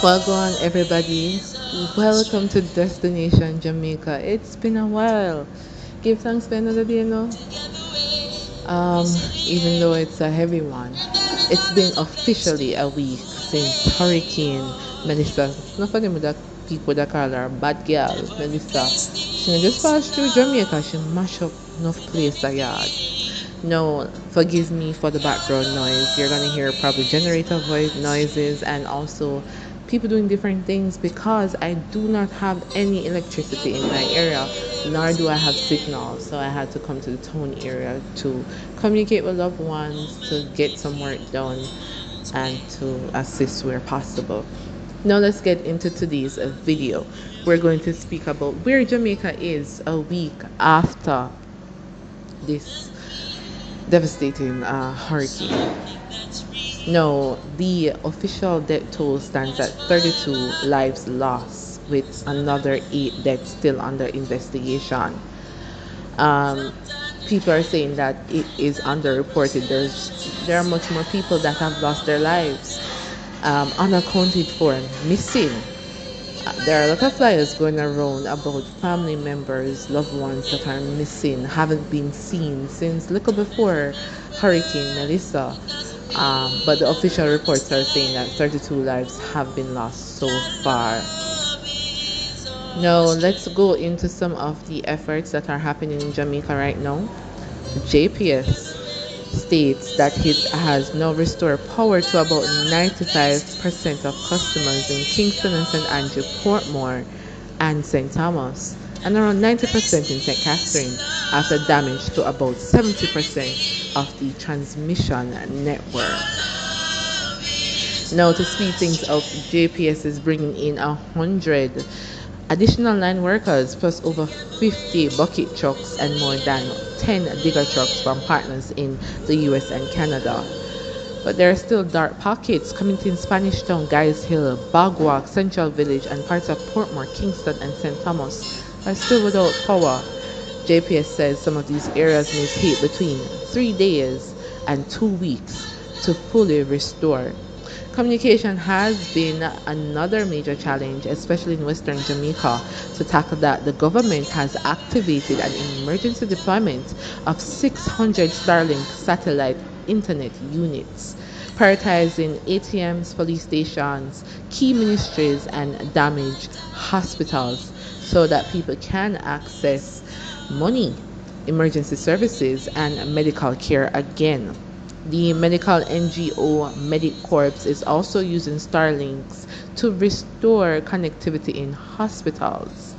Welcome everybody. Welcome to Destination Jamaica. It's been a while. Give thanks for another day, Um, Even though it's a heavy one. It's been officially a week since Hurricane Melissa. Not for them that people that call her bad girl, Melissa. She just passed through Jamaica. She mashed up enough place a yard. No, forgive me for the background noise. You're gonna hear probably generator voice noises and also people doing different things because I do not have any electricity in my area, nor do I have signal. So I had to come to the town area to communicate with loved ones, to get some work done, and to assist where possible. Now let's get into today's video. We're going to speak about where Jamaica is a week after this devastating hurricane. No, the official death toll stands at 32 lives lost, with another 8 deaths still under investigation. Um, People are saying that it is underreported. There are much more people that have lost their lives, unaccounted for, missing. There are a lot of flyers going around about family members, loved ones that are missing, haven't been seen since little before Hurricane Melissa. But the official reports are saying that 32 lives have been lost so far. Now, let's go into some of the efforts that are happening in Jamaica right now. JPS states that it has now restored power to about 95% of customers in Kingston and St Andrew, Portmore and St Thomas, and around 90% in St Catherine, after damage to about 70% of the transmission network. Now, to speed things up, JPS is bringing in 100 additional line workers plus over 50 bucket trucks and more than 10 digger trucks from partners in the US and Canada. But there are still dark pockets. Community in Spanish Town, Guys Hill, Bog Walk, Central Village, and parts of Portmore, Kingston, and St Thomas are still without power. JPS says some of these areas may take between 3 days and 2 weeks to fully restore. Communication has been another major challenge, especially in Western Jamaica. To tackle that, the government has activated an emergency deployment of 600 Starlink satellite internet units, prioritizing ATMs, police stations, key ministries, and damaged hospitals so that people can access money, emergency services, and medical care again. The medical NGO MediCorps is also using Starlinks to restore connectivity in hospitals.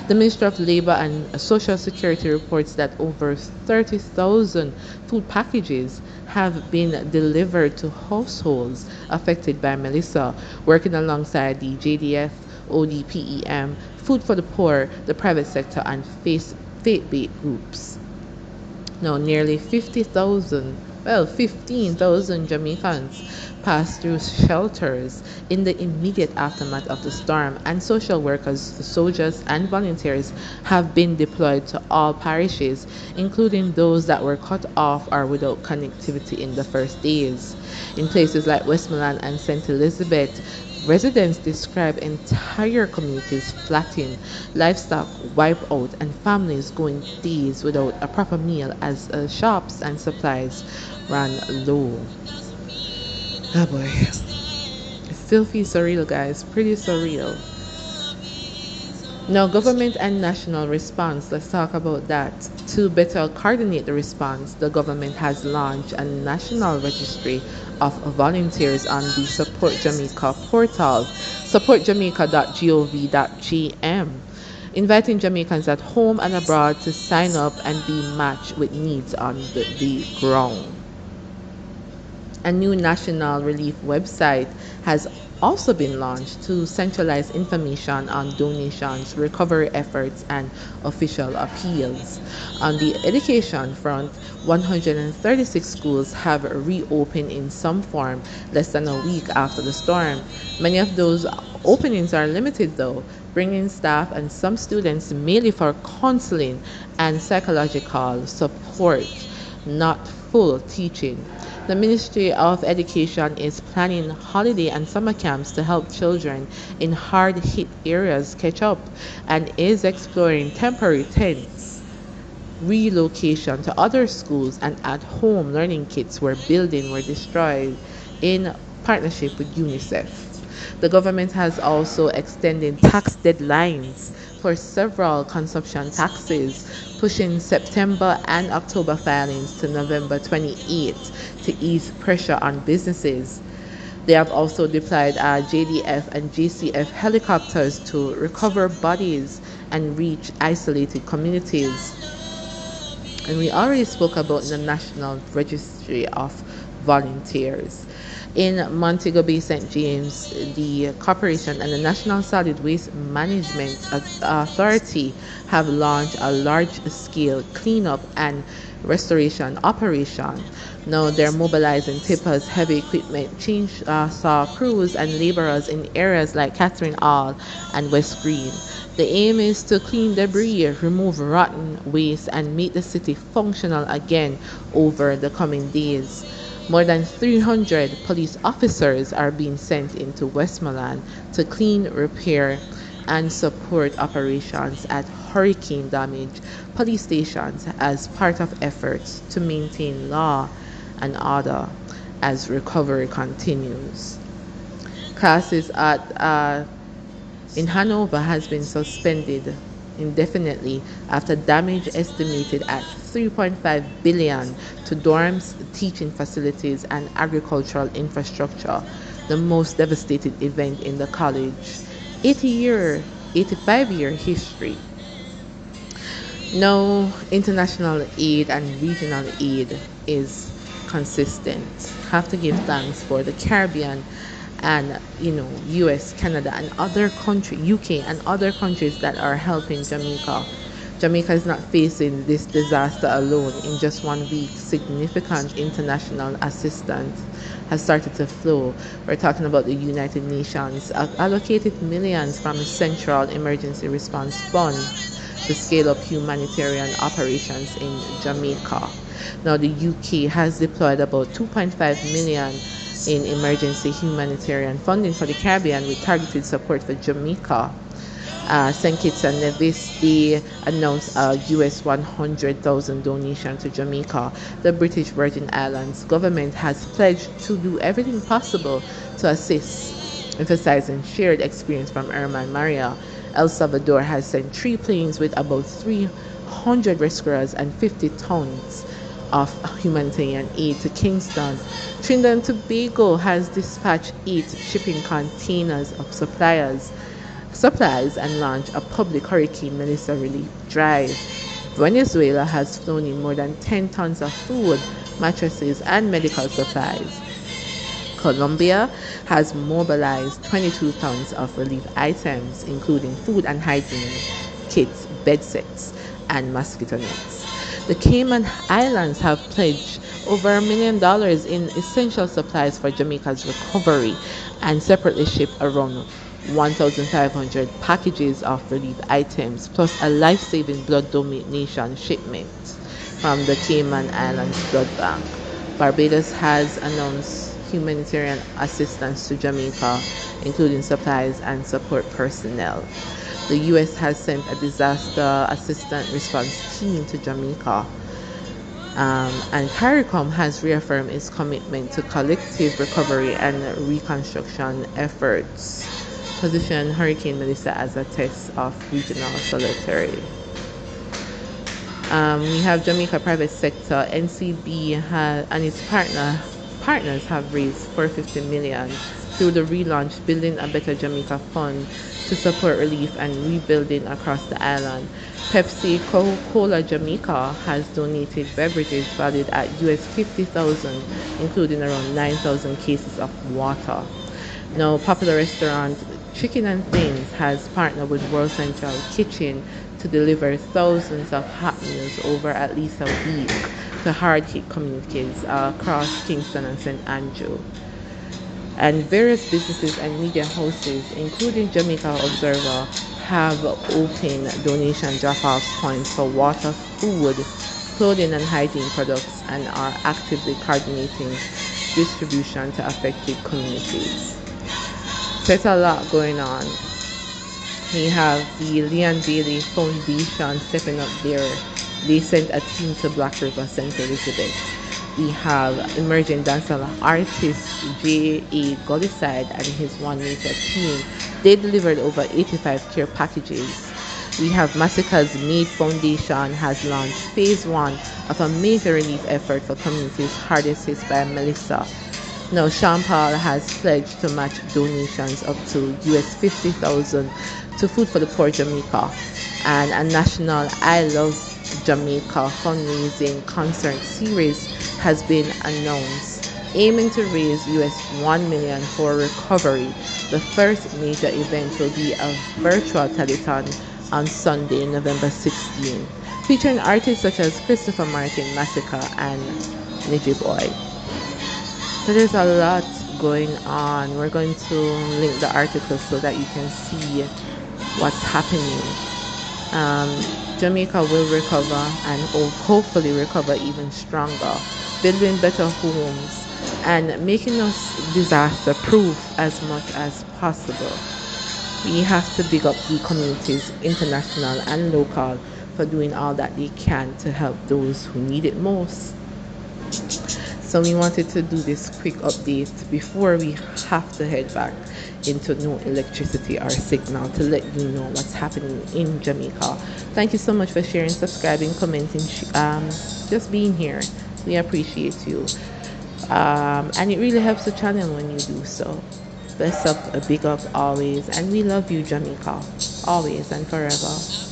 The Ministry of Labor and Social Security reports that over 30,000 food packages have been delivered to households affected by Melissa, working alongside the JDF, ODPEM, Food for the Poor, the private sector, and faith-based groups. Now, nearly 15,000 Jamaicans passed through shelters in the immediate aftermath of the storm, and social workers, soldiers, and volunteers have been deployed to all parishes, including those that were cut off or without connectivity in the first days. In places like Westmoreland and St. Elizabeth, residents describe entire communities flattened, livestock wiped out, and families going days without a proper meal as shops and supplies ran low. Oh boy. It still feels surreal, guys. Pretty surreal. Now, government and national response, let's talk about that. To better coordinate the response, the government has launched a national registry of volunteers on the Support Jamaica portal, supportjamaica.gov.gm, inviting Jamaicans at home and abroad to sign up and be matched with needs on the ground. A new national relief website has also been launched to centralize information on donations, recovery efforts, and official appeals. On the education front, 136 schools have reopened in some form less than a week after the storm. Many of those openings are limited though, bringing staff and some students mainly for counseling and psychological support, not full teaching. The Ministry of Education is planning holiday and summer camps to help children in hard hit areas catch up and is exploring temporary tents, relocation to other schools, and at home learning kits where buildings were destroyed in partnership with UNICEF. The government has also extended tax deadlines for several consumption taxes, pushing September and October filings to November 28 to ease pressure on businesses. They have also deployed JDF and JCF helicopters to recover bodies and reach isolated communities. And we already spoke about the National Registry of Volunteers. In Montego Bay, St. James, the corporation and the National Solid Waste Management Authority have launched a large-scale cleanup and restoration operation. Now they're mobilizing tippers, heavy equipment, chainsaw crews, and laborers in areas like Catherine Hall and West Green. The aim is to clean debris, remove rotten waste, and make the city functional again over the coming days. More than 300 police officers are being sent into Westmoreland to clean, repair, and support operations at hurricane damaged police stations as part of efforts to maintain law and order as recovery continues. Classes in Hanover has been suspended indefinitely after damage estimated at 3.5 billion to dorms, teaching facilities, and agricultural infrastructure, the most devastated event in the college 85-year history. No international aid and regional aid is consistent. Have to give thanks for the Caribbean and US, Canada, and other countries, UK and other countries that are helping Jamaica. Jamaica is not facing this disaster alone. In just 1 week, significant international assistance has started to flow. We're talking about the United Nations allocated millions from the Central Emergency Response Fund to scale up humanitarian operations in Jamaica. Now the UK has deployed about 2.5 million in emergency humanitarian funding for the Caribbean with targeted support for Jamaica. St. Kitts and Nevis, they announced a US 100,000 donation to Jamaica. The British Virgin Islands government has pledged to do everything possible to assist, emphasizing shared experience from Irma and Maria. El Salvador has sent 3 planes with about 300 rescuers and 50 tons of humanitarian aid to Kingston. Trinidad and Tobago has dispatched 8 shipping containers of supplies and launched a public Hurricane Melissa relief drive. Venezuela has flown in more than 10 tons of food, mattresses, and medical supplies. Colombia has mobilized 22 tons of relief items, including food and hygiene kits, bed sets, and mosquito nets. The Cayman Islands have pledged over $1 million in essential supplies for Jamaica's recovery and separately shipped around 1,500 packages of relief items plus a life-saving blood donation shipment from the Cayman Islands Blood Bank. Barbados has announced humanitarian assistance to Jamaica, including supplies and support personnel. The U.S. has sent a disaster assistance response team to Jamaica. And CARICOM has reaffirmed its commitment to collective recovery and reconstruction efforts, position Hurricane Melissa as a test of regional solidarity. We have Jamaica private sector, NCB and its partners have raised $450 million through the relaunched Building a Better Jamaica Fund to support relief and rebuilding across the island. Pepsi Coca-Cola Jamaica has donated beverages valued at US $50,000, including around 9,000 cases of water. Now, popular restaurant Chicken and Things has partnered with World Central Kitchen to deliver thousands of hot meals over at least a week to hard-hit communities across Kingston and St Andrew. And various businesses and media houses, including Jamaica Observer, have open donation drop-off points for water, food, clothing and hygiene products and are actively coordinating distribution to affected communities. So it's a lot going on. We have the Leon Bailey Foundation stepping up there. They sent a team to Black River St. Elizabeth. We have emerging dancehall artist J.A. Goliside and his One Nature team. They delivered over 85 care packages. We have Massacre's Made Foundation has launched phase one of a major relief effort for communities hardest hit by Melissa. Now, Sean Paul has pledged to match donations up to US 50,000 to Food for the Poor Jamaica, and a national I Love Jamaica fundraising concert series has been announced, aiming to raise US 1 million for recovery. The first major event will be a virtual telethon on Sunday, November 16, featuring artists such as Christopher Martin, Massacre, and Niji Boy. So there's a lot going on. We're going to link the article so that you can see what's happening. Jamaica will recover and hopefully recover even stronger, building better homes and making us disaster proof as much as possible. We have to big up the communities, international and local, for doing all that they can to help those who need it most. So we wanted to do this quick update before we have to head back into no electricity or signal to let you know what's happening in Jamaica. Thank you so much for sharing, subscribing, commenting, just being here. We appreciate you. And it really helps the channel when you do so. Bless up, a big up always, and we love you, Jamaica, always and forever.